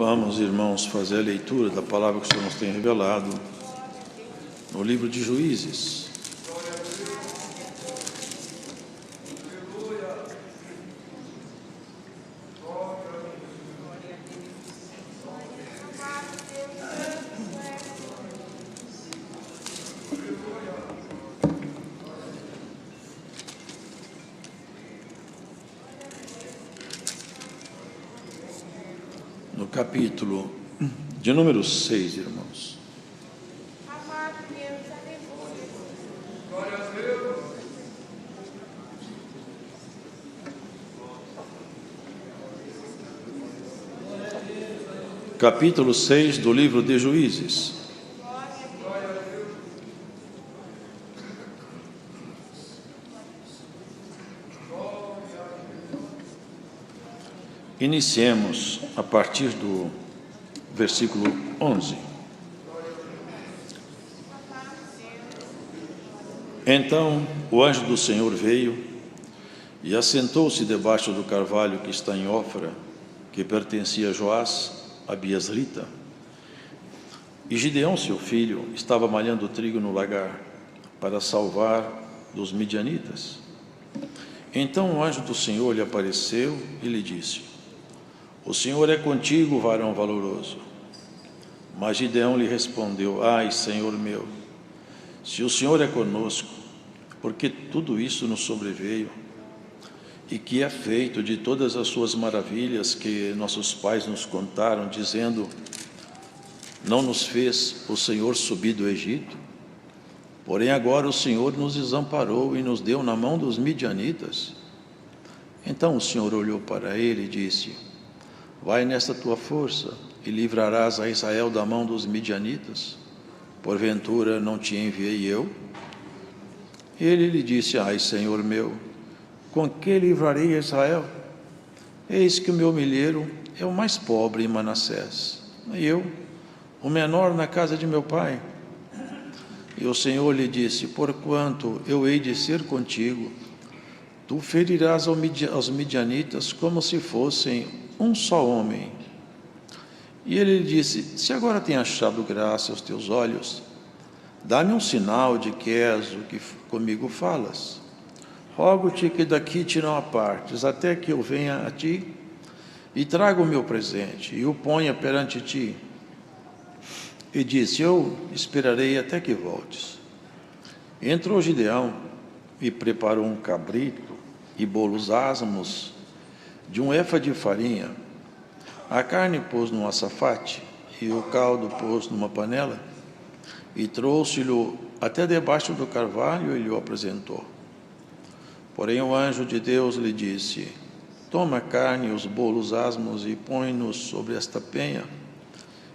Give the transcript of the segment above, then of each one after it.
Vamos, irmãos, fazer a leitura da palavra que o Senhor nos tem revelado no livro de Juízes. No capítulo de número 6, irmãos. Capítulo 6 do livro de Juízes. Iniciemos a partir do versículo 11. Então o anjo do Senhor veio e assentou-se debaixo do carvalho que está em Ofra, que pertencia a Joás, a Biasrita. E Gideão, seu filho, estava malhando trigo no lagar, para salvar dos midianitas. Então o anjo do Senhor lhe apareceu e lhe disse: O Senhor é contigo, varão valoroso. Mas Gideão lhe respondeu: Ai, Senhor meu, se o Senhor é conosco, porque tudo isso nos sobreveio? E que é feito de todas as suas maravilhas que nossos pais nos contaram, dizendo: Não nos fez o Senhor subir do Egito? Porém agora o Senhor nos desamparou e nos deu na mão dos midianitas. Então o Senhor olhou para ele e disse: Vai nesta tua força e livrarás a Israel da mão dos midianitas. Porventura não te enviei eu? Ele lhe disse: Ai, Senhor meu, com que livrarei a Israel? Eis que o meu milheiro é o mais pobre em Manassés, e eu, o menor na casa de meu pai. E o Senhor lhe disse: Porquanto eu hei de ser contigo, tu ferirás aos midianitas como se fossem um só homem. E ele lhe disse: Se agora tenho achado graça aos teus olhos, dá-me um sinal de que és o que comigo falas. Rogo-te que daqui te não apartes, até que eu venha a ti e traga o meu presente e o ponha perante ti. E disse: Eu esperarei até que voltes. Entrou Gideão e preparou um cabrito e bolos asmos de um efa de farinha. A carne pôs num açafate e o caldo pôs numa panela, e trouxe-lhe até debaixo do carvalho e lhe o apresentou. Porém o anjo de Deus lhe disse: Toma a carne e os bolos asmos e põe-nos sobre esta penha,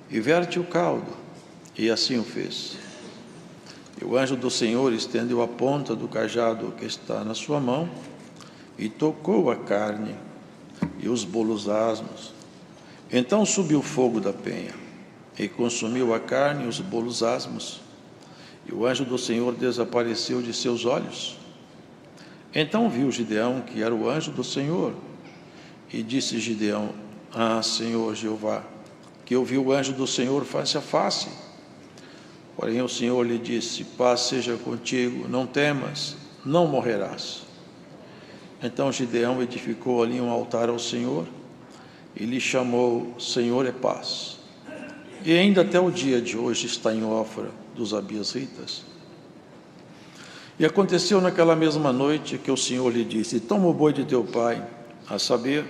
e verte o caldo. E assim o fez. E o anjo do Senhor estendeu a ponta do cajado que está na sua mão, e tocou a carne e os bolos asmos. Então subiu o fogo da penha, e consumiu a carne e os bolos asmos, e o anjo do Senhor desapareceu de seus olhos. Então viu Gideão que era o anjo do Senhor, e disse Gideão: Ah, Senhor Jeová, que eu vi o anjo do Senhor face a face. Porém o Senhor lhe disse: Paz seja contigo, não temas, não morrerás. Então Gideão edificou ali um altar ao Senhor, e lhe chamou: Senhor é paz. E ainda até o dia de hoje está em Ofra dos Abiasritas. E aconteceu naquela mesma noite que o Senhor lhe disse: Toma o boi de teu pai, a saber,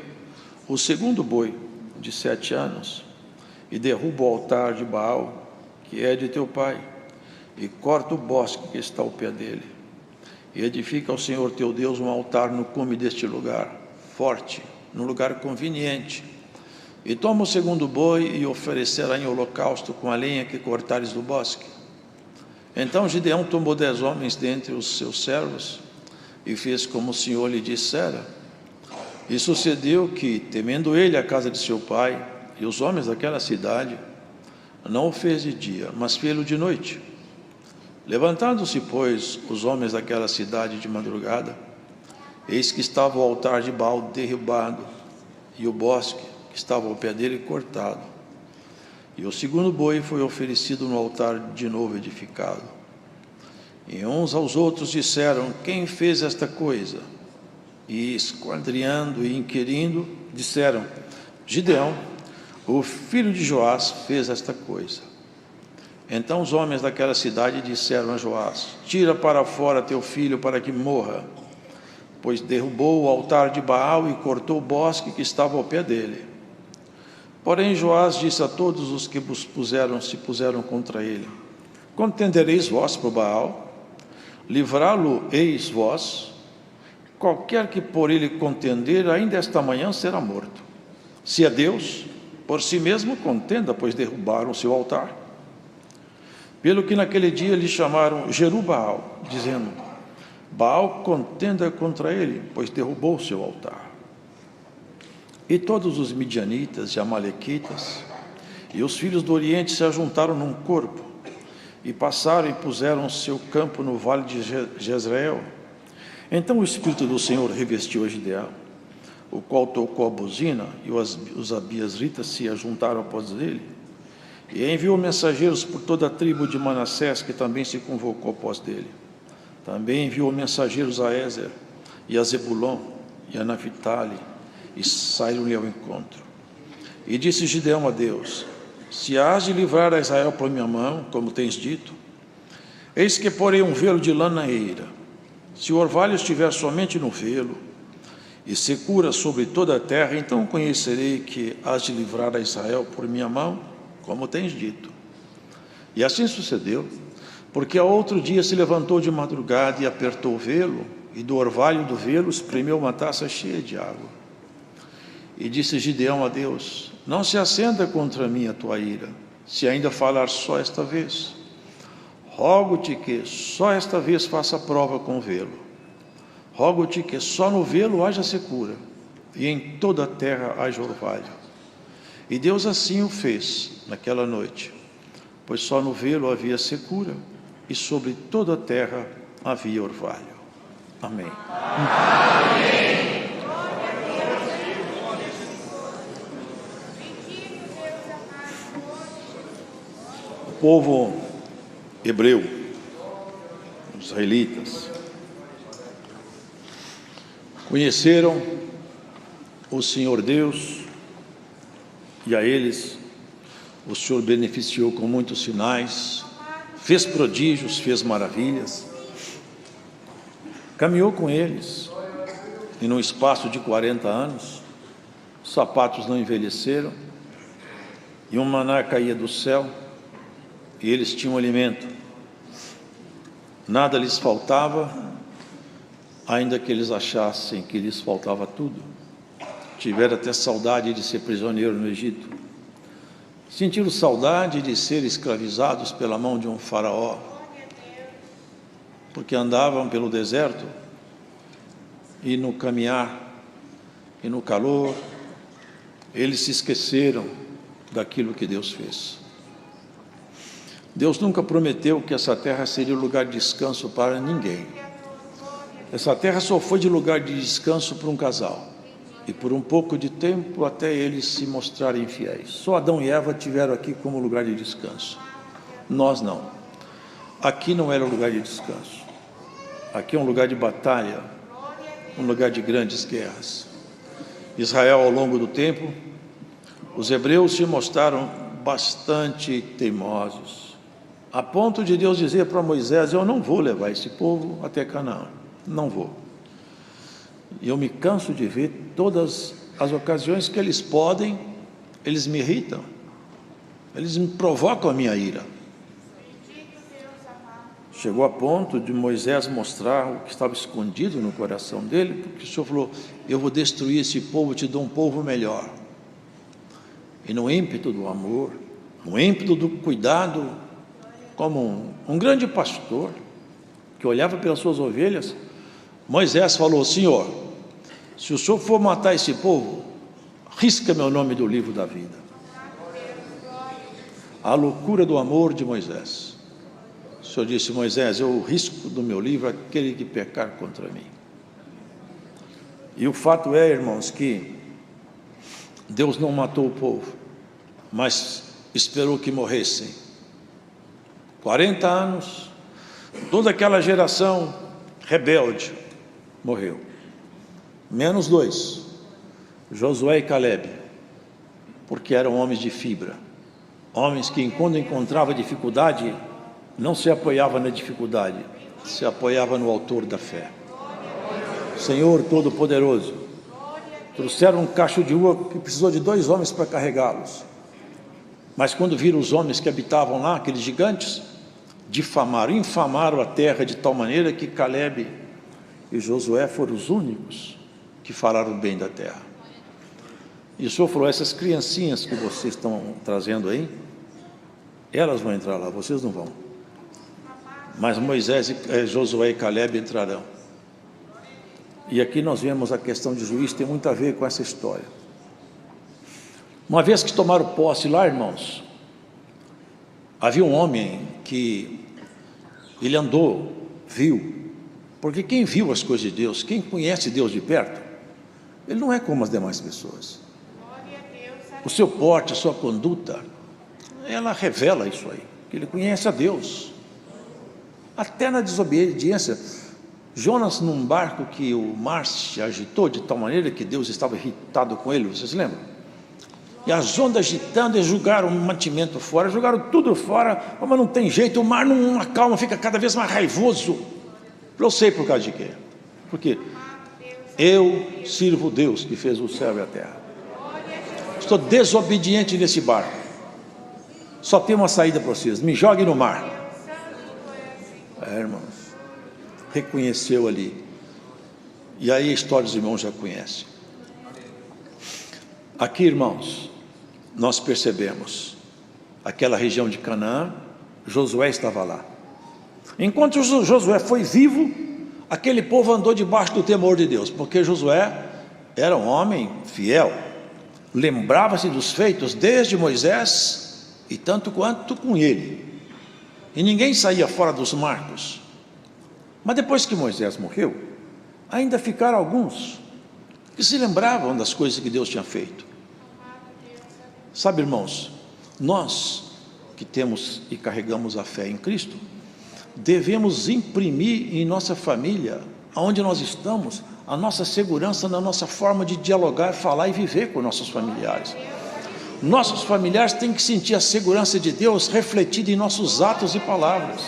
o segundo boi de 7 anos, e derruba o altar de Baal, que é de teu pai, e corta o bosque que está ao pé dele. E edifica ao Senhor teu Deus um altar no cume deste lugar, forte, no lugar conveniente. E toma o segundo boi e oferecerá em holocausto com a lenha que cortares do bosque. Então Gideão tomou 10 homens dentre os seus servos e fez como o Senhor lhe dissera. E sucedeu que, temendo ele a casa de seu pai e os homens daquela cidade, não o fez de dia, mas fê-lo de noite. Levantando-se, pois, os homens daquela cidade de madrugada, eis que estava o altar de Baal derribado e o bosque que estava ao pé dele cortado. E o segundo boi foi oferecido no altar de novo edificado. E uns aos outros disseram: quem fez esta coisa? E esquadrinhando e inquirindo, disseram: Gideão, o filho de Joás, fez esta coisa. Então os homens daquela cidade disseram a Joás: tira para fora teu filho para que morra, pois derrubou o altar de Baal e cortou o bosque que estava ao pé dele. Porém Joás disse a todos os que se puseram contra ele: contendereis vós por Baal? Livrá-lo-eis vós? Qualquer que por ele contender, ainda esta manhã será morto. Se é Deus, por si mesmo contenda, pois derrubaram o seu altar. Pelo que naquele dia lhe chamaram Jerubbaal, dizendo: Baal contenda contra ele, pois derrubou o seu altar. E todos os midianitas e amalequitas e os filhos do Oriente se ajuntaram num corpo, e passaram e puseram seu campo no vale de Jezreel. Então o Espírito do Senhor revestiu a Gideão, o qual tocou a buzina, e os abiezritas se ajuntaram após dele. E enviou mensageiros por toda a tribo de Manassés, que também se convocou após dele. Também enviou mensageiros a Ézer, e a Zebulon, e a Naphtali, e saíram-lhe ao encontro. E disse Gideão a Deus: se hás de livrar a Israel por minha mão, como tens dito, eis que porei um velo de lã na eira. Se o orvalho estiver somente no velo, e secura sobre toda a terra, então conhecerei que hás de livrar a Israel por minha mão, como tens dito. E assim sucedeu, porque ao outro dia se levantou de madrugada e apertou o velo, e do orvalho do velo espremeu uma taça cheia de água. E disse Gideão a Deus: não se acenda contra mim a tua ira, se ainda falar só esta vez. Rogo-te que só esta vez faça prova com o velo. Rogo-te que só no velo haja secura, e em toda a terra haja orvalho. E Deus assim o fez naquela noite, pois só no velo havia secura, e sobre toda a terra havia orvalho. Amém. Amém. O povo hebreu, os israelitas, conheceram o Senhor Deus, e a eles o Senhor beneficiou com muitos sinais, fez prodígios, fez maravilhas, caminhou com eles, e num espaço de 40 anos, os sapatos não envelheceram, e um maná caía do céu, e eles tinham alimento, nada lhes faltava, ainda que eles achassem que lhes faltava tudo. Tiveram até saudade de ser prisioneiro no Egito, sentiram saudade de ser escravizados pela mão de um faraó, porque andavam pelo deserto, e no caminhar, e no calor, eles se esqueceram daquilo que Deus fez. Deus nunca prometeu que essa terra seria lugar de descanso para ninguém. Essa terra só foi de lugar de descanso para um casal, e por um pouco de tempo até eles se mostrarem fiéis. Só Adão e Eva tiveram aqui como lugar de descanso. Nós não. Aqui não era lugar de descanso. Aqui é um lugar de batalha, um lugar de grandes guerras. Israel, ao longo do tempo, os hebreus se mostraram bastante teimosos, a ponto de Deus dizer para Moisés: eu não vou levar esse povo até Canaã, não vou. E eu me canso de ver todas as ocasiões que eles podem, eles me irritam, eles me provocam a minha ira. Chegou a ponto de Moisés mostrar o que estava escondido no coração dele, porque o Senhor falou: eu vou destruir esse povo, te dou um povo melhor. E no ímpeto do amor, no ímpeto do cuidado, como um grande pastor que olhava pelas suas ovelhas, Moisés falou: Senhor, se o Senhor for matar esse povo, risca meu nome do livro da vida. A loucura do amor de Moisés. O Senhor disse: Moisés, eu risco do meu livro aquele que pecar contra mim. E o fato é, irmãos, que Deus não matou o povo, mas esperou que morressem. 40 anos, toda aquela geração rebelde morreu. Menos 2, Josué e Calebe, porque eram homens de fibra. Homens que, quando encontrava dificuldade, não se apoiava na dificuldade, se apoiava no autor da fé. Senhor Todo-Poderoso, trouxeram um cacho de uva que precisou de 2 homens para carregá-los. Mas quando viram os homens que habitavam lá, aqueles gigantes, difamaram, infamaram a terra de tal maneira que Calebe e Josué foram os únicos que falaram bem da terra. E o Senhor falou: essas criancinhas que vocês estão trazendo aí, elas vão entrar lá, vocês não vão. Mas Moisés, Josué e Calebe entrarão. E aqui nós vemos a questão de juiz, tem muito a ver com essa história. Uma vez que tomaram posse lá, irmãos, havia um homem que ele andou, viu, porque quem viu as coisas de Deus, quem conhece Deus de perto, ele não é como as demais pessoas. O seu porte, a sua conduta, ela revela isso aí, que ele conhece a Deus. Até na desobediência, Jonas, num barco que o mar se agitou de tal maneira que Deus estava irritado com ele, vocês lembram? E as ondas agitando, eles jogaram o mantimento fora, jogaram tudo fora, mas não tem jeito, o mar não acalma, fica cada vez mais raivoso. Eu sei por causa de quê? Porque eu sirvo Deus que fez o céu e a terra. Estou desobediente nesse barco. Só tem uma saída para vocês: me joguem no mar. Irmãos, reconheceu ali. E aí a história dos irmãos já conhecem. Aqui, irmãos, nós percebemos aquela região de Canaã, Josué estava lá. Enquanto Josué foi vivo, aquele povo andou debaixo do temor de Deus, porque Josué era um homem fiel, lembrava-se dos feitos desde Moisés e tanto quanto com ele, e ninguém saía fora dos marcos. Mas depois que Moisés morreu, ainda ficaram alguns que se lembravam das coisas que Deus tinha feito. Sabe, irmãos, nós que temos e carregamos a fé em Cristo, devemos imprimir em nossa família, aonde nós estamos, a nossa segurança na nossa forma de dialogar, falar e viver com nossos familiares. Nossos familiares têm que sentir a segurança de Deus refletida em nossos atos e palavras.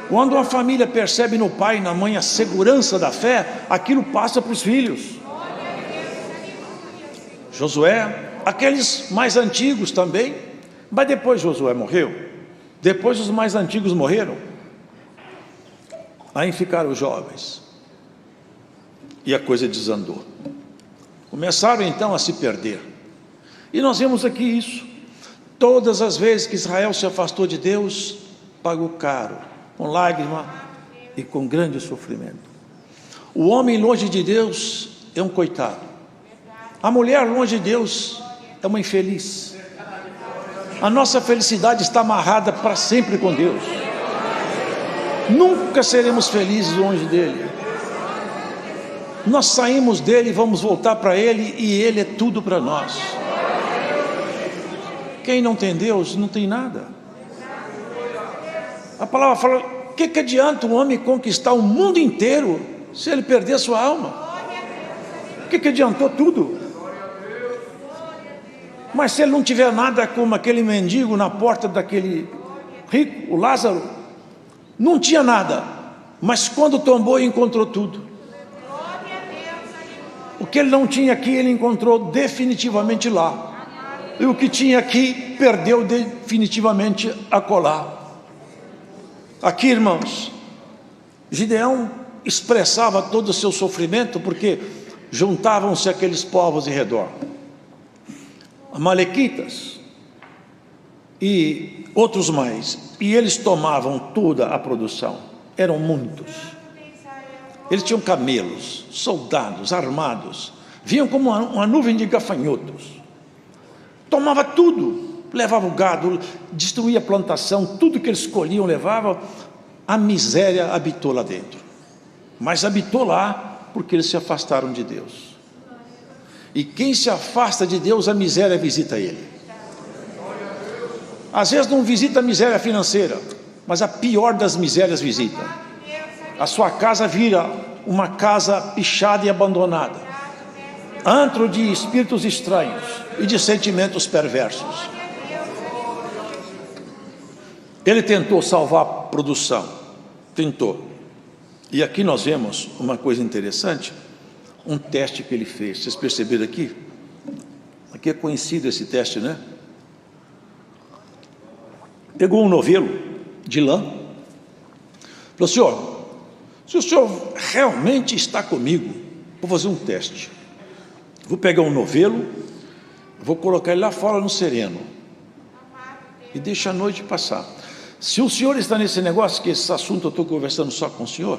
Quando uma família percebe no pai e na mãe a segurança da fé, aquilo passa para os filhos. Josué, aqueles mais antigos também, mas depois Josué morreu, depois os mais antigos morreram, aí ficaram os jovens, e a coisa desandou, começaram então a se perder. E nós vemos aqui isso, todas as vezes que Israel se afastou de Deus, pagou caro, com lágrima e com grande sofrimento. O homem longe de Deus é um coitado, a mulher longe de Deus é uma infeliz. A nossa felicidade está amarrada para sempre com Deus. Nunca seremos felizes longe dele. Nós saímos dele e vamos voltar para ele, e ele é tudo para nós. Quem não tem Deus não tem nada. A palavra fala: o que adianta um homem conquistar o mundo inteiro se ele perder sua alma? O que adiantou tudo? Mas se ele não tiver nada, como aquele mendigo na porta daquele rico, o Lázaro, não tinha nada, mas quando tombou encontrou tudo. O que ele não tinha aqui, ele encontrou definitivamente lá. E o que tinha aqui, perdeu definitivamente acolá. Aqui, irmãos, Gideão expressava todo o seu sofrimento, porque juntavam-se aqueles povos em redor, amalequitas e outros mais, e eles tomavam toda a produção. Eram muitos. Eles tinham camelos, soldados armados, vinham como uma nuvem de gafanhotos, tomava tudo, levava o gado, destruía a plantação, tudo que eles colhiam levava. A miséria habitou lá dentro, mas habitou lá porque eles se afastaram de Deus. E quem se afasta de Deus, a miséria visita ele. Às vezes não visita a miséria financeira, mas a pior das misérias visita. A sua casa vira uma casa pichada e abandonada, antro de espíritos estranhos e de sentimentos perversos. Ele tentou salvar a produção, tentou. E aqui nós vemos uma coisa interessante, um teste que ele fez. Vocês perceberam aqui? Aqui é conhecido esse teste, né? Pegou um novelo de lã, falou: senhor, se o senhor realmente está comigo, vou fazer um teste. Vou pegar um novelo, vou colocar ele lá fora no sereno e deixa a noite passar. Se o senhor está nesse negócio, que esse assunto eu estou conversando só com o senhor,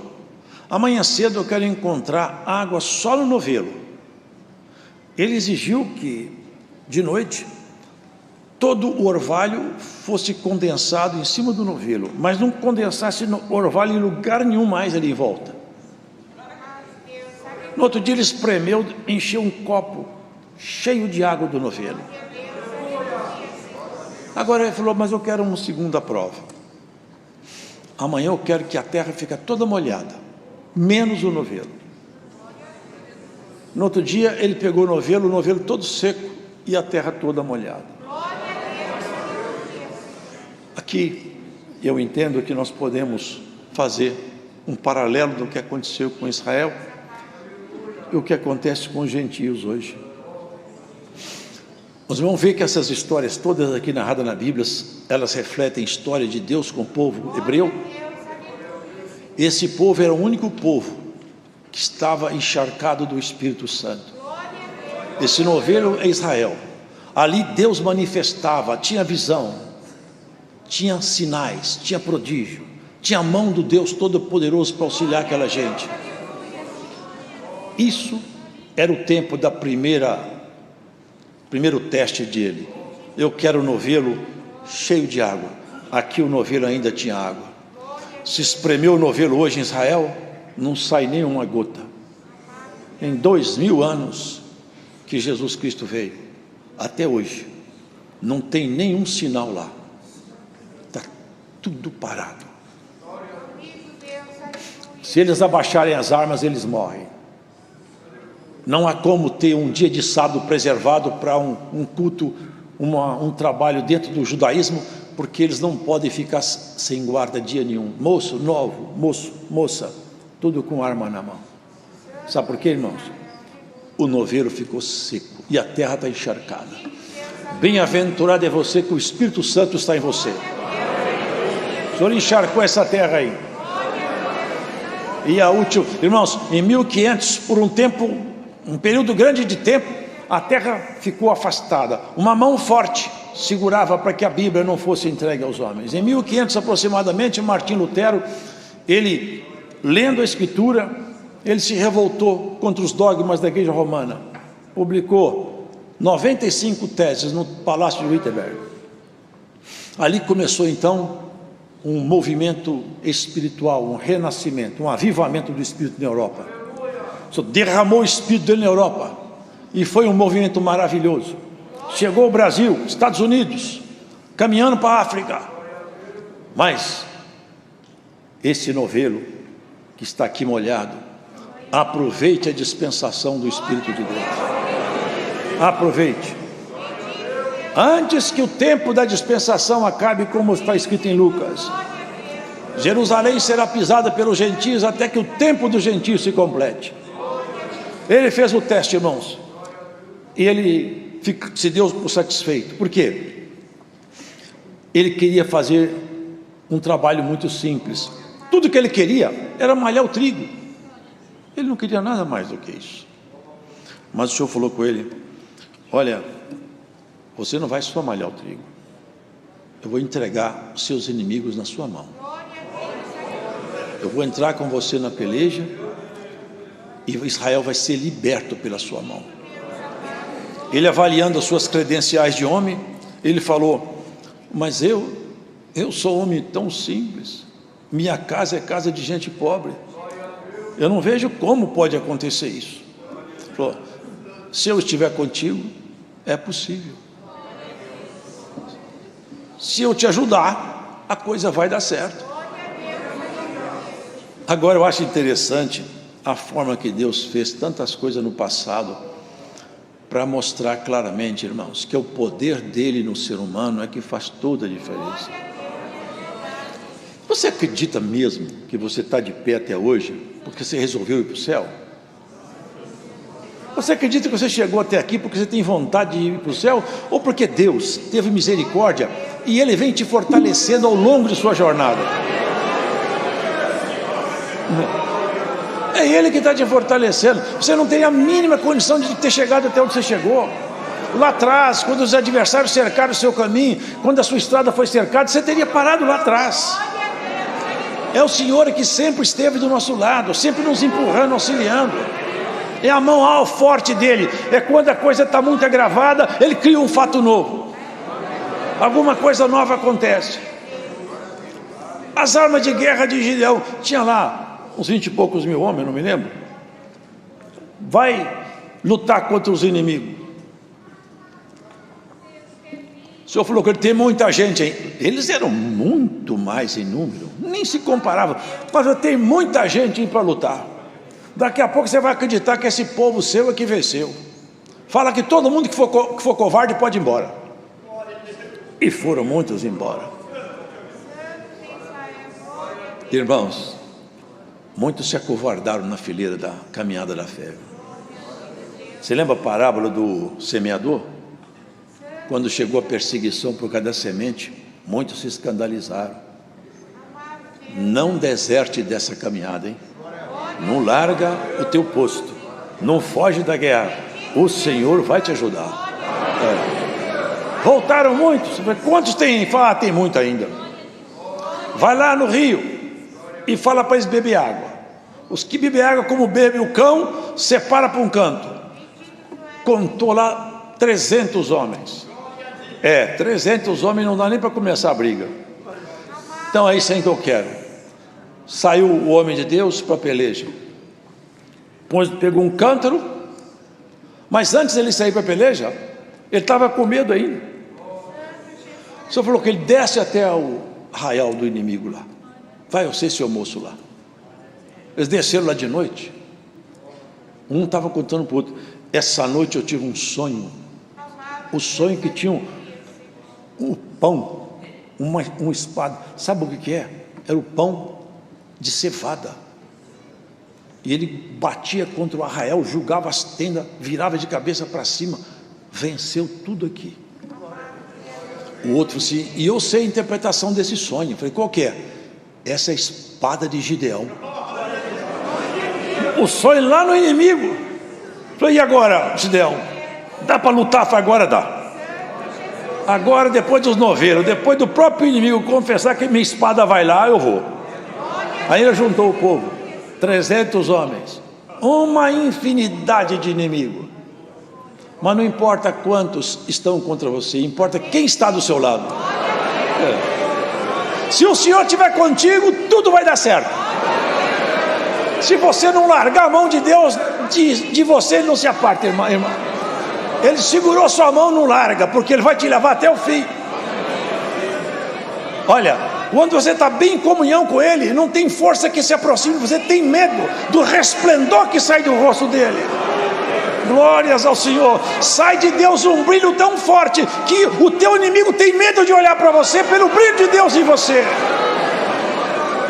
amanhã cedo eu quero encontrar água só no novelo. Ele exigiu que, de noite, todo o orvalho fosse condensado em cima do novelo, mas não condensasse no orvalho em lugar nenhum mais ali em volta. No outro dia ele espremeu, encheu um copo cheio de água do novelo. Agora ele falou: mas eu quero uma segunda prova. Amanhã eu quero que a terra fique toda molhada, menos o novelo. No outro dia ele pegou o novelo todo seco e a terra toda molhada. Aqui eu entendo que nós podemos fazer um paralelo do que aconteceu com Israel e o que acontece com os gentios hoje. Nós vamos ver que essas histórias todas aqui narradas na Bíblia, elas refletem a história de Deus com o povo hebreu. Esse povo era o único povo que estava encharcado do Espírito Santo. Esse novelo é Israel. Ali Deus manifestava, tinha visão, tinha sinais, tinha prodígio, tinha a mão do Deus Todo-Poderoso para auxiliar aquela gente. Isso era o tempo da primeiro teste dele. Eu quero o novelo cheio de água. Aqui o novelo ainda tinha água. Se espremeu o novelo hoje em Israel, não sai nem uma gota. Em 2000 anos que Jesus Cristo veio, até hoje, não tem nenhum sinal lá. Está tudo parado. Se eles abaixarem as armas, eles morrem. Não há como ter um dia de sábado preservado para um culto, um trabalho dentro do judaísmo, porque eles não podem ficar sem guarda dia nenhum. Moço, novo, moço, moça, tudo com arma na mão. Sabe por quê, irmãos? O novelo ficou seco e a terra está encharcada. Bem-aventurado é você que o Espírito Santo está em você. O Senhor encharcou essa terra aí. E a última, irmãos, em 1500, por um período grande de tempo, a terra ficou afastada. Uma mão forte segurava para que a Bíblia não fosse entregue aos homens. Em 1500 aproximadamente, Martim Lutero, ele, lendo a Escritura, ele se revoltou contra os dogmas da Igreja Romana. Publicou 95 teses no Palácio de Wittenberg. Ali começou então um movimento espiritual, um renascimento, um avivamento do Espírito na Europa. Derramou o Espírito dele na Europa e foi um movimento maravilhoso. Chegou ao Brasil, Estados Unidos, caminhando para a África. Mas esse novelo que está aqui molhado, aproveite a dispensação do Espírito de Deus. Aproveite. Antes que o tempo da dispensação acabe, como está escrito em Lucas, Jerusalém será pisada pelos gentios até que o tempo dos gentios se complete. Ele fez o teste, irmãos, e ele se deu por satisfeito. Por quê? Ele queria fazer um trabalho muito simples. Tudo que ele queria era malhar o trigo. Ele não queria nada mais do que isso. Mas o Senhor falou com ele: olha, você não vai só malhar o trigo, eu vou entregar os seus inimigos na sua mão. Eu vou entrar com você na peleja e Israel vai ser liberto pela sua mão. Ele, avaliando as suas credenciais de homem, ele falou: mas eu sou homem tão simples, minha casa é casa de gente pobre, eu não vejo como pode acontecer isso. Ele falou: se eu estiver contigo, é possível. Se eu te ajudar, a coisa vai dar certo. Agora eu acho interessante a forma que Deus fez tantas coisas no passado para mostrar claramente, irmãos, que o poder dele no ser humano é que faz toda a diferença. Você acredita mesmo que você está de pé até hoje porque você resolveu ir para o céu? Você acredita que você chegou até aqui porque você tem vontade de ir para o céu? Ou porque Deus teve misericórdia e Ele vem te fortalecendo ao longo de sua jornada? É Ele que está te fortalecendo. Você não tem a mínima condição de ter chegado até onde você chegou. Lá atrás, quando os adversários cercaram o seu caminho, quando a sua estrada foi cercada, você teria parado lá atrás. É o Senhor que sempre esteve do nosso lado, sempre nos empurrando, auxiliando. É a mão forte dele. É quando a coisa está muito agravada, ele cria um fato novo. Alguma coisa nova acontece. As armas de guerra de Gideão, tinha lá uns 20 e poucos mil homens, não me lembro. Vai lutar contra os inimigos. O Senhor falou que ele tem muita gente, hein? Eles eram muito mais em número, nem se comparava. Mas eu tenho muita gente para lutar. Daqui a pouco você vai acreditar que esse povo seu é que venceu. Fala que todo mundo que for covarde pode ir embora. E foram muitos embora. Irmãos, muitos se acovardaram na fileira da caminhada da fé. Você lembra a parábola do semeador? Quando chegou a perseguição por causa da semente, muitos se escandalizaram. Não deserte dessa caminhada, hein? Não larga o teu posto, não foge da guerra, o Senhor vai te ajudar. Voltaram muitos. Quantos tem? Fala, tem muito ainda. Vai lá no rio e fala para eles beber água. Os que bebem água como bebe o cão, separa para um canto. Contou lá 300 homens. 300 homens não dá nem para começar a briga. Então é isso aí que eu quero. Saiu o homem de Deus para a peleja. Pegou um cântaro, mas antes ele sair para a peleja, ele estava com medo ainda. O Senhor falou que ele desce até o arraial do inimigo lá. Vai você e seu moço lá. Eles desceram lá de noite. Um estava contando para o outro: essa noite eu tive um sonho. O sonho que tinha um pão, uma espada. Sabe o que é? Era o pão de cevada. E ele batia contra o arraial, julgava as tendas, virava de cabeça para cima. Venceu tudo aqui. O outro falou assim: e eu sei a interpretação desse sonho. Eu falei: qual que é? Essa é a espada de Gideão. O sonho lá no inimigo. Eu falei: e agora, Gideão? Dá para lutar? Falei: agora dá. Agora, depois dos noveiros, depois do próprio inimigo confessar que minha espada vai lá, eu vou. Aí ele juntou o povo, 300 homens, uma infinidade de inimigos. Mas não importa quantos estão contra você, importa quem está do seu lado. Se o Senhor estiver contigo, tudo vai dar certo. Se você não largar a mão de Deus, de você ele não se aparta, irmã. Ele segurou sua mão, não larga, porque ele vai te levar até o fim. Olha, quando você está bem em comunhão com ele, não tem força que se aproxime, você tem medo do resplendor que sai do rosto dele. Glórias ao Senhor. Sai de Deus um brilho tão forte que o teu inimigo tem medo de olhar para você pelo brilho de Deus em você.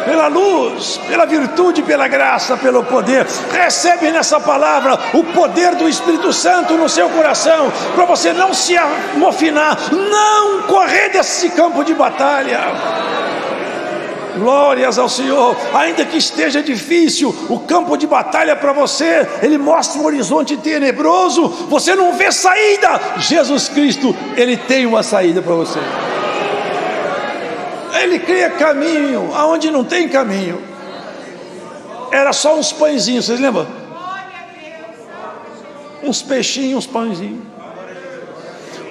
Pela luz, pela virtude, pela graça, pelo poder. Recebe nessa palavra o poder do Espírito Santo no seu coração, para você não se amofinar, não correr desse campo de batalha. Glórias ao Senhor. Ainda que esteja difícil o campo de batalha para você, ele mostra um horizonte tenebroso, você não vê saída. Jesus Cristo, ele tem uma saída para você. Ele cria caminho aonde não tem caminho. Era só uns pãezinhos, vocês lembram? Uns peixinhos, uns pãezinhos.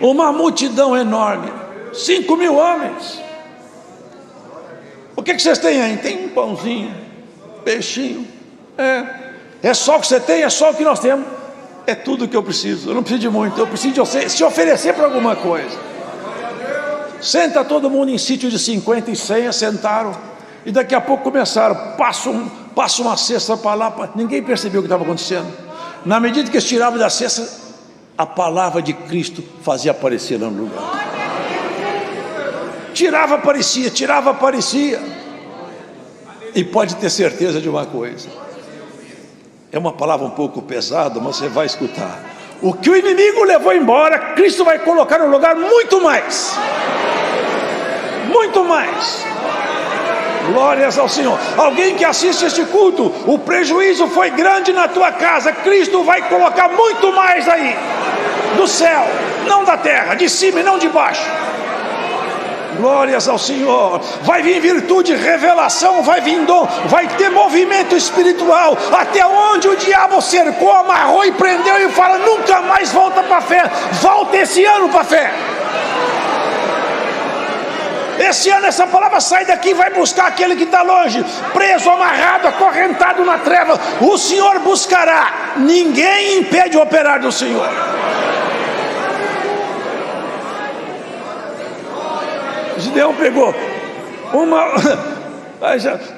Uma multidão enorme, 5.000 homens. O que vocês têm aí? Tem um pãozinho, peixinho. É só o que você tem, é só o que nós temos. É tudo o que eu preciso. Eu não preciso de muito, eu preciso de você se oferecer para alguma coisa. Senta todo mundo em sítio de 50 e 100, sentaram. E daqui a pouco começaram, passa uma cesta para lá, ninguém percebeu o que estava acontecendo. Na medida que eles tiravam da cesta, a palavra de Cristo fazia aparecer lá no lugar. Tirava, aparecia. E pode ter certeza de uma coisa, é uma palavra um pouco pesada, mas você vai escutar. O que o inimigo levou embora, Cristo vai colocar no lugar muito mais. Muito mais. Glórias ao Senhor. Alguém que assiste este culto, o prejuízo foi grande na tua casa, Cristo vai colocar muito mais aí, do céu, não da terra, de cima e não de baixo. Glórias ao Senhor. Vai vir virtude, revelação, vai vir dom, vai ter movimento espiritual, até onde o diabo cercou, amarrou e prendeu e fala, nunca mais volta para a fé. Volta esse ano para a fé. Esse ano essa palavra sai daqui e vai buscar aquele que está longe, preso, amarrado, acorrentado na treva. O Senhor buscará. Ninguém impede o operar do Senhor. Gideão pegou uma...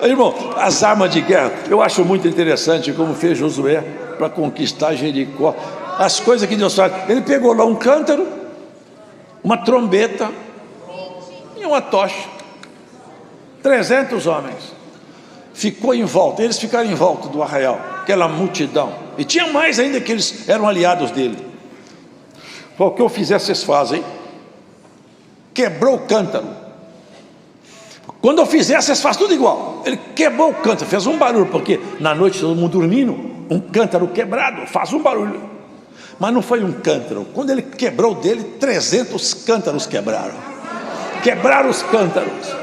Irmão, as armas de guerra, eu acho muito interessante como fez Josué para conquistar Jericó. As coisas que Deus faz. Ele pegou lá um cântaro, uma trombeta e uma tocha. 300 homens. Ficou em volta, eles ficaram em volta do arraial, aquela multidão. E tinha mais ainda que eles eram aliados dele. O que eu fizer, vocês fazem. Quebrou o cântaro. Quando eu fizer, vocês fazem tudo igual. Ele quebrou o cântaro, fez um barulho, porque na noite todo mundo dormindo, um cântaro quebrado faz um barulho. Mas não foi um cântaro. Quando ele quebrou dele, 300 cântaros quebraram. Quebraram os cântaros.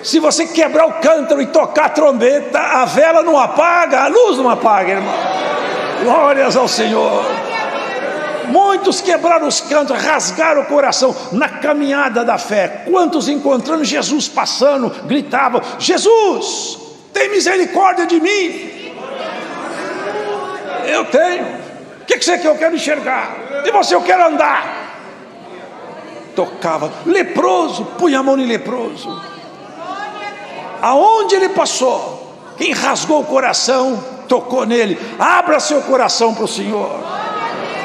Se você quebrar o cântaro e tocar a trombeta, a vela não apaga, a luz não apaga, irmão. Glórias ao Senhor. Muitos quebraram os cantos, rasgaram o coração na caminhada da fé. Quantos encontrando Jesus passando, gritavam, Jesus, tem misericórdia de mim. Eu tenho. O que você quer? Eu quero enxergar. E você, eu quero andar. Tocava, leproso, punha a mão em leproso. Aonde ele passou, quem rasgou o coração, tocou nele. Abra seu coração para o Senhor.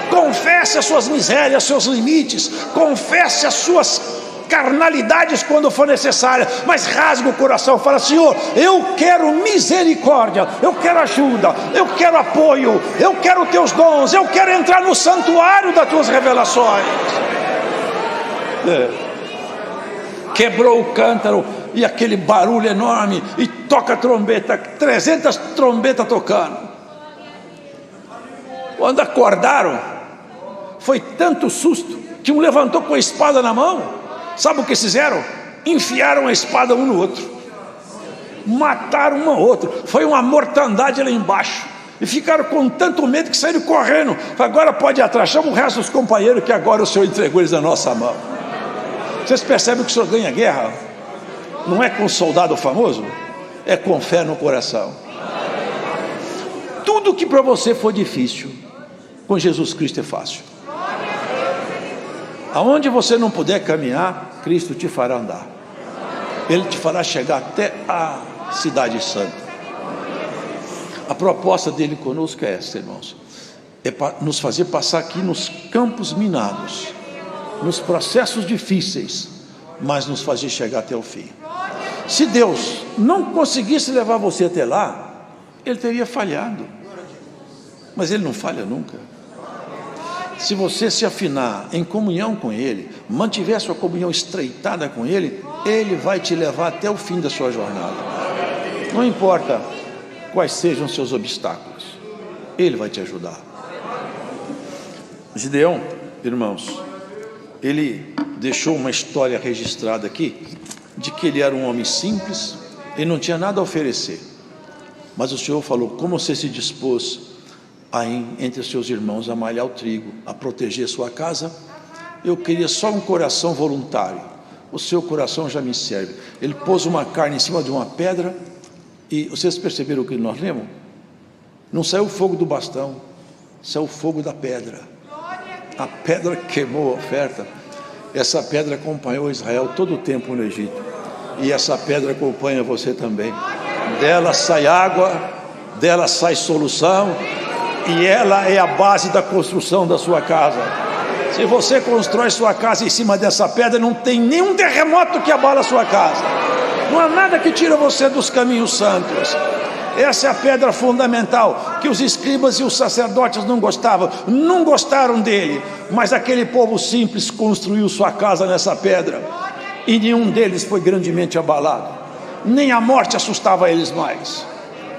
Confesse as suas misérias, seus limites, confesse as suas carnalidades quando for necessária, mas rasgue o coração, fala, Senhor, eu quero misericórdia, eu quero ajuda, eu quero apoio, eu quero teus dons, eu quero entrar no santuário das tuas revelações. Quebrou o cântaro e aquele barulho enorme, e toca a trombeta, 300 trombetas tocando. Quando acordaram, foi tanto susto que um levantou com a espada na mão. Sabe o que fizeram? Enfiaram a espada um no outro, mataram um ao outro. Foi uma mortandade lá embaixo, e ficaram com tanto medo que saíram correndo. Agora pode ir atrás, chama o resto dos companheiros, que agora o Senhor entregou eles na nossa mão. Vocês percebem que o Senhor ganha guerra? Não é com soldado famoso, é com fé no coração. Tudo que para você for difícil, com Jesus Cristo é fácil. Aonde você não puder caminhar, Cristo te fará andar. Ele te fará chegar até a cidade santa. A proposta dele conosco é essa, irmãos. É para nos fazer passar aqui nos campos minados, nos processos difíceis, mas nos fazer chegar até o fim. Se Deus não conseguisse levar você até lá, Ele teria falhado. Mas Ele não falha nunca. Se você se afinar em comunhão com Ele, mantiver sua comunhão estreitada com Ele, Ele vai te levar até o fim da sua jornada. Não importa quais sejam os seus obstáculos, Ele vai te ajudar. Gideão, irmãos, ele deixou uma história registrada aqui, de que ele era um homem simples, ele não tinha nada a oferecer, mas o Senhor falou, como você se dispôs entre os seus irmãos a malhar o trigo, a proteger sua casa, eu queria só um coração voluntário, o seu coração já me serve. Ele pôs uma carne em cima de uma pedra, e vocês perceberam o que nós lemos? Não saiu o fogo do bastão, saiu o fogo da pedra. A pedra queimou a oferta. Essa pedra acompanhou Israel todo o tempo no Egito, e essa pedra acompanha você também. Dela sai água, dela sai solução, e ela é a base da construção da sua casa. Se você constrói sua casa em cima dessa pedra, não tem nenhum terremoto que abala a sua casa, não há nada que tira você dos caminhos santos. Essa é a pedra fundamental, que os escribas e os sacerdotes não gostaram dele, mas aquele povo simples construiu sua casa nessa pedra, e nenhum deles foi grandemente abalado, nem a morte assustava eles mais.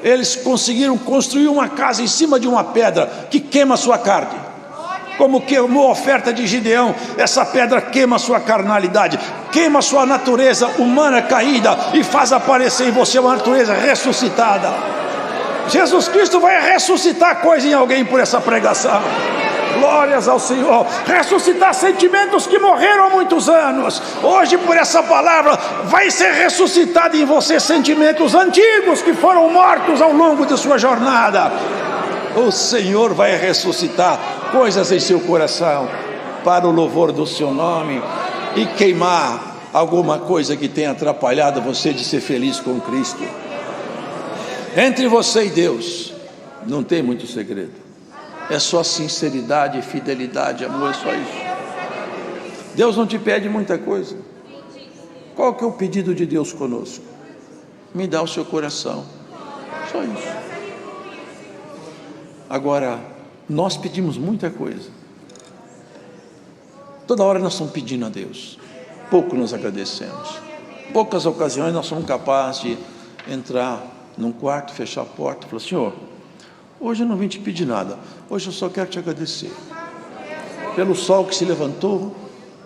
Eles conseguiram construir uma casa em cima de uma pedra que queima a sua carne, como queimou a oferta de Gideão. Essa pedra queima a sua carnalidade, queima a sua natureza humana caída, e faz aparecer em você uma natureza ressuscitada. Jesus Cristo vai ressuscitar coisa em alguém por essa pregação. Glórias ao Senhor. Ressuscitar sentimentos que morreram há muitos anos. Hoje, por essa palavra, vai ser ressuscitado em você sentimentos antigos que foram mortos ao longo de sua jornada. O Senhor vai ressuscitar coisas em seu coração para o louvor do seu nome, e queimar alguma coisa que tenha atrapalhado você de ser feliz com Cristo. Entre você e Deus não tem muito segredo, é só sinceridade, fidelidade, amor, é só isso. Deus não te pede muita coisa. Qual que é o pedido de Deus conosco? Me dá o seu coração, só isso. Agora, nós pedimos muita coisa, toda hora nós estamos pedindo a Deus, pouco nos agradecemos. Poucas ocasiões nós somos capazes de entrar num quarto, fechar a porta e falar: Senhor, hoje eu não vim te pedir nada, hoje eu só quero te agradecer pelo sol que se levantou,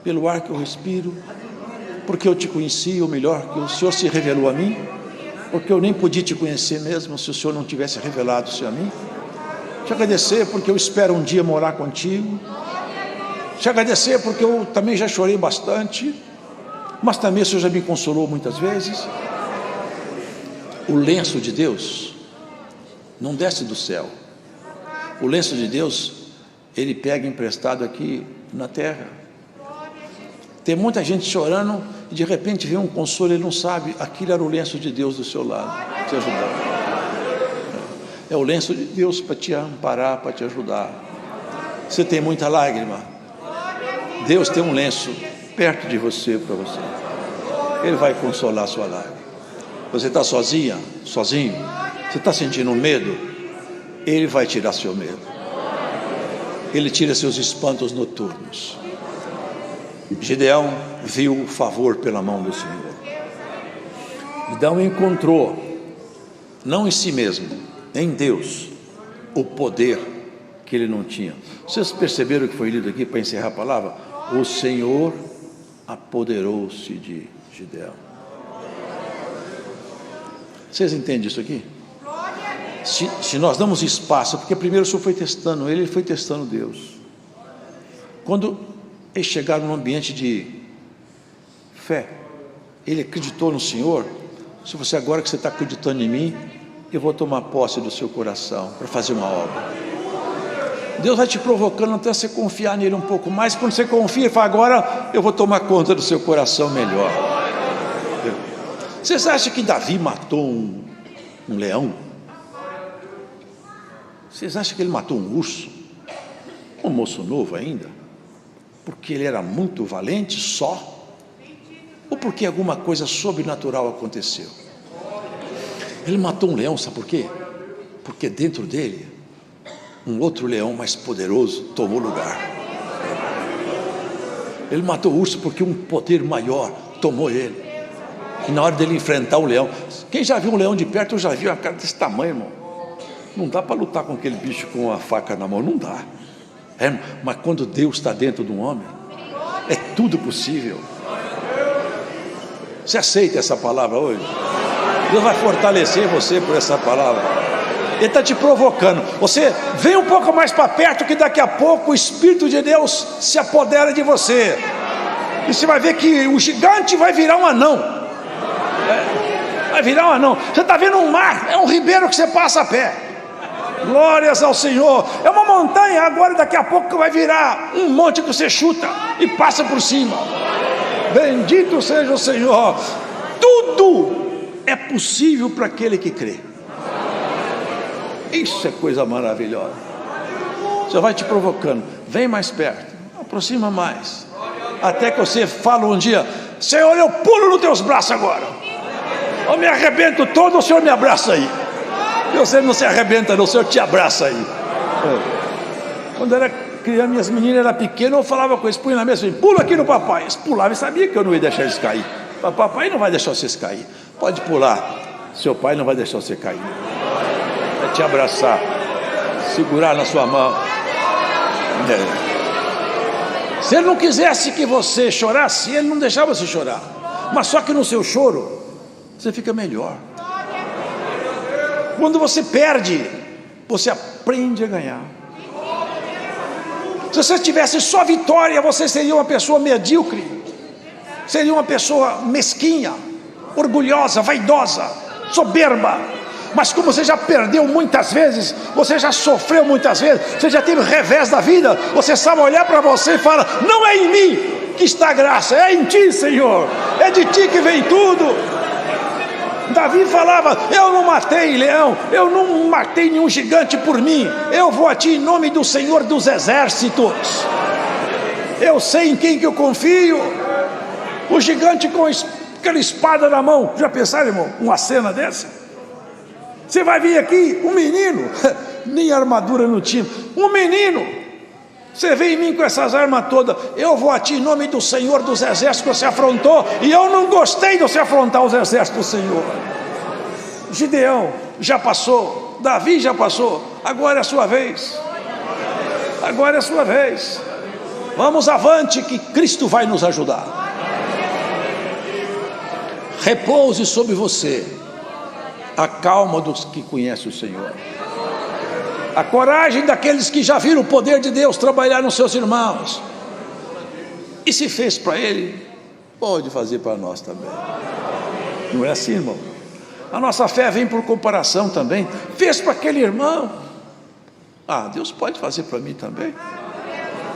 pelo ar que eu respiro, porque eu te conheci, ou melhor, que o Senhor se revelou a mim, porque eu nem podia te conhecer mesmo se o Senhor não tivesse revelado-se a mim. Te agradecer porque eu espero um dia morar contigo. Te agradecer porque eu também já chorei bastante, mas também o Senhor já me consolou muitas vezes. O lenço de Deus não desce do céu. O lenço de Deus, ele pega emprestado aqui na terra. Tem muita gente chorando e de repente vê um consolo, ele não sabe, aquilo era o lenço de Deus do seu lado, te ajudar. É o lenço de Deus para te amparar, para te ajudar. Você tem muita lágrima, Deus tem um lenço perto de você para você. Ele vai consolar a sua lágrima. Você está sozinha, sozinho, você está sentindo medo, Ele vai tirar seu medo. Ele tira seus espantos noturnos. Gideão viu o favor pela mão do Senhor. Gideão encontrou, não em si mesmo, em Deus, o poder que ele não tinha. Vocês perceberam o que foi lido aqui para encerrar a palavra? O Senhor apoderou-se de Gideão. Vocês entendem isso aqui? Se nós damos espaço, porque primeiro o Senhor foi testando ele foi testando Deus. Quando eles chegaram num ambiente de fé, ele acreditou no Senhor. Se você, agora que você está acreditando em mim, eu vou tomar posse do seu coração para fazer uma obra. Deus vai te provocando até você confiar nele um pouco mais. Quando você confia, ele fala: agora eu vou tomar conta do seu coração melhor. Vocês acham que Davi matou um leão? Vocês acham que ele matou um urso? Um moço novo ainda? Porque ele era muito valente só? Ou porque alguma coisa sobrenatural aconteceu? Ele matou um leão, sabe por quê? Porque dentro dele um outro leão mais poderoso tomou lugar. Ele matou o urso porque um poder maior tomou ele. E na hora dele enfrentar o leão, quem já viu um leão de perto, eu já vi uma cara desse tamanho, irmão. Não dá para lutar com aquele bicho com a faca na mão, não dá. Mas quando Deus está dentro de um homem, é tudo possível. Você aceita essa palavra hoje? Deus vai fortalecer você por essa palavra. Ele está te provocando. Você vem um pouco mais para perto, que daqui a pouco o Espírito de Deus se apodera de você. E você vai ver que o gigante vai virar um anão. Vai virar um anão. Você está vendo um mar, é um ribeiro que você passa a pé. Glórias ao Senhor. É uma montanha, agora daqui a pouco vai virar um monte que você chuta e passa por cima. Bendito seja o Senhor. Tudo é possível para aquele que crê. Isso é coisa maravilhosa. Você vai te provocando, vem mais perto, aproxima mais, até que você fala um dia: Senhor, eu pulo nos teus braços agora, eu me arrebento todo, o Senhor me abraça aí. E você não se arrebenta não, o Senhor te abraça aí. Quando era criança, minhas meninas eram pequenas, eu falava com eles, punha na mesa, pula aqui no papai. Eles pulavam e sabiam que eu não ia deixar eles cair. Papai não vai deixar vocês cair, pode pular, seu pai não vai deixar você cair, vai te abraçar, segurar na sua mão. Se ele não quisesse que você chorasse, ele não deixava você chorar, mas só que no seu choro você fica melhor. Quando você perde, você aprende a ganhar. Se você tivesse só vitória, você seria uma pessoa medíocre, seria uma pessoa mesquinha, orgulhosa, vaidosa, soberba. Mas como você já perdeu muitas vezes, você já sofreu muitas vezes, você já teve revés da vida, você sabe olhar para você e falar: não é em mim que está a graça, é em ti, Senhor, é de ti que vem tudo. Davi falava: eu não matei leão, eu não matei nenhum gigante por mim, eu vou a ti em nome do Senhor dos exércitos. Eu sei em quem que eu confio. O gigante com aquela espada na mão, já pensaram, irmão, uma cena dessa? Você vai vir aqui, um menino, nem armadura não tinha, um menino, você vem em mim com essas armas todas, eu vou a ti em nome do Senhor dos exércitos que você afrontou, e eu não gostei de você afrontar os exércitos do Senhor. Gideão já passou, Davi já passou, agora é a sua vez, agora é a sua vez. Vamos avante, que Cristo vai nos ajudar. Repouse sobre você a calma dos que conhecem o Senhor, a coragem daqueles que já viram o poder de Deus trabalhar nos seus irmãos. E se fez para ele, pode fazer para nós também. Não é assim, irmão? A nossa fé vem por comparação também. Fez para aquele irmão, Deus pode fazer para mim também.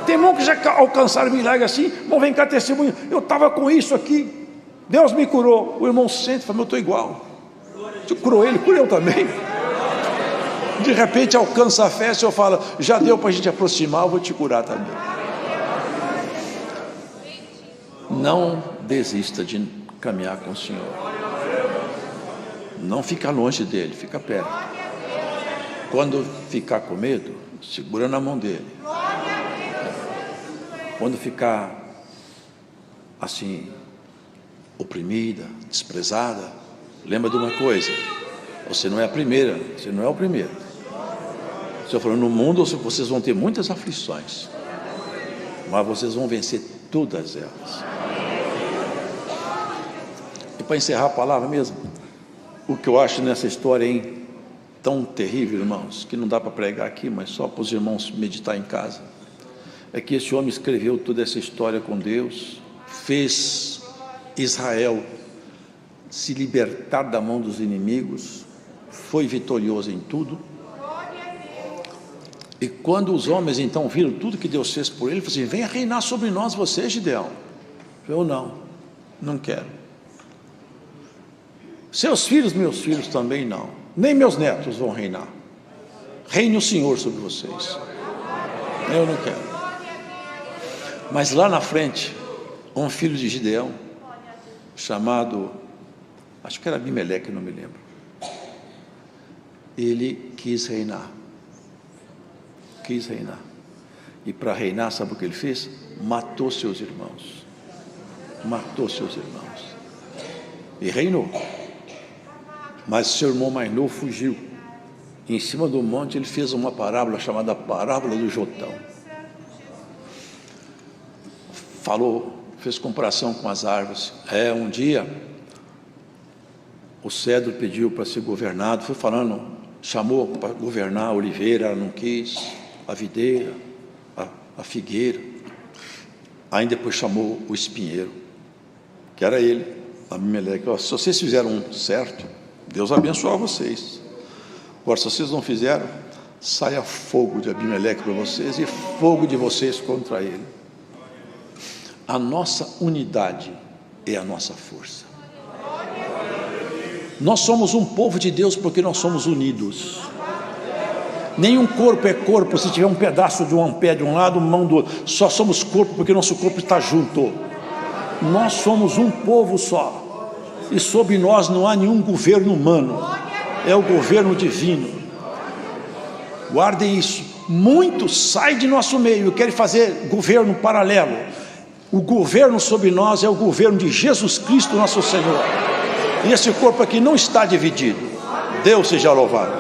Tem irmão que já alcançaram milagre assim. Irmão, vem cá, testemunho, eu estava com isso aqui, Deus me curou. O irmão sente e fala: eu estou igual. Você curou ele, curou eu também. De repente alcança a fé, o Senhor fala: já deu para a gente aproximar, eu vou te curar também. Não desista de caminhar com o Senhor. Não fica longe dele, fica perto. Quando ficar com medo, segura na mão dele. Quando ficar assim, oprimida, desprezada, lembra de uma coisa: você não é a primeira, você não é o primeiro. O Senhor falou: no mundo vocês vão ter muitas aflições, mas vocês vão vencer todas elas. E para encerrar a palavra mesmo, o que eu acho nessa história, hein, tão terrível, irmãos, que não dá para pregar aqui, mas só para os irmãos meditar em casa, é que esse homem escreveu toda essa história com Deus, fez Israel se libertar da mão dos inimigos, foi vitorioso em tudo. E quando os homens então viram tudo que Deus fez por ele, falaram assim: venha reinar sobre nós você, Gideão. Eu não quero. Seus filhos, meus filhos também não, nem meus netos vão reinar. Reine o Senhor sobre vocês. Eu não quero. Mas lá na frente, um filho de Gideão, chamado, acho que era Abimeleque, não me lembro, ele quis reinar. E para reinar, sabe o que ele fez? Matou seus irmãos. E reinou. Mas seu irmão mais novo fugiu. E em cima do monte ele fez uma parábola chamada parábola do Jotão. Fez comparação com as árvores. Um dia o cedro pediu para ser governado, foi falando, chamou para governar a oliveira, ela não quis, a videira, a figueira. Aí depois chamou o espinheiro, que era ele, Abimeleque. Se vocês fizeram certo, Deus abençoa vocês. Agora, se vocês não fizeram, saia fogo de Abimeleque para vocês e fogo de vocês contra ele. A nossa unidade é a nossa força. Nós somos um povo de Deus porque nós somos unidos. Nenhum corpo é corpo se tiver um pedaço de um pé de um lado, mão do outro. Só somos corpo porque nosso corpo está junto. Nós somos um povo só, e sobre nós não há nenhum governo humano, é o governo divino. Guardem isso. Muitos saem de nosso meio e querem fazer governo paralelo. O governo sobre nós é o governo de Jesus Cristo, nosso Senhor, e esse corpo aqui não está dividido. Deus seja louvado.